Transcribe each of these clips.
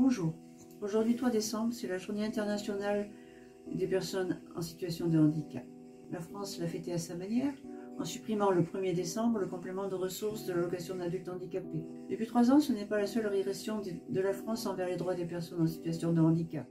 Bonjour, aujourd'hui 3 décembre, c'est la journée internationale des personnes en situation de handicap. La France l'a fêté à sa manière, en supprimant le 1er décembre le complément de ressources de l'allocation d'adultes handicapés. Depuis 3 ans, ce n'est pas la seule régression de la France envers les droits des personnes en situation de handicap.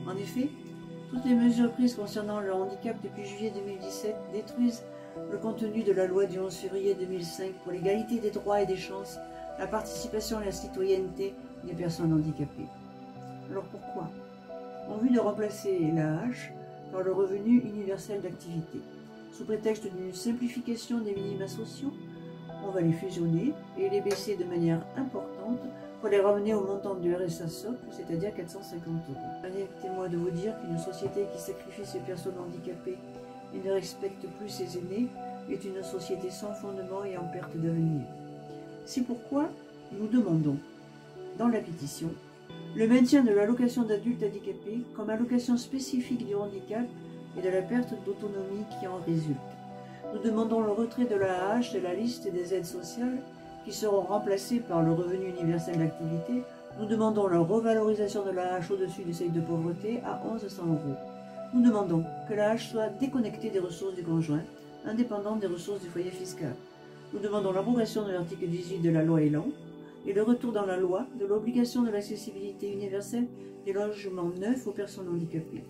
En effet, toutes les mesures prises concernant le handicap depuis juillet 2017 détruisent le contenu de la loi du 11 février 2005 pour l'égalité des droits et des chances, la participation et la citoyenneté des personnes handicapées. Alors pourquoi? En vue de remplacer l'AAH par le revenu universel d'activité. Sous prétexte d'une simplification des minima sociaux, on va les fusionner et les baisser de manière importante pour les ramener au montant du RSA socle, c'est-à-dire 450 €. Permettez-moi de vous dire qu'une société qui sacrifie ses personnes handicapées et ne respecte plus ses aînés est une société sans fondement et en perte d'avenir. C'est pourquoi nous demandons, dans la pétition, le maintien de l'allocation d'adultes handicapés comme allocation spécifique du handicap et de la perte d'autonomie qui en résulte. Nous demandons le retrait de l'AAH de la liste des aides sociales qui seront remplacées par le revenu universel d'activité. Nous demandons la revalorisation de l'AAH au-dessus du seuil de pauvreté à 1 100 €. Nous demandons que l'AAH soit déconnectée des ressources du conjoint, indépendante des ressources du foyer fiscal. Nous demandons l'abrogation de l'article 18 de la loi Elan et le retour dans la loi de l'obligation de l'accessibilité universelle des logements neufs aux personnes handicapées.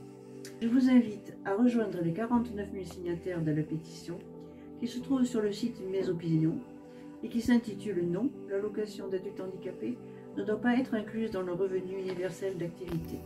Je vous invite à rejoindre les 49 000 signataires de la pétition qui se trouve sur le site Mes Opinions et qui s'intitule « Non, l'allocation d'adultes handicapés ne doit pas être incluse dans le revenu universel d'activité ».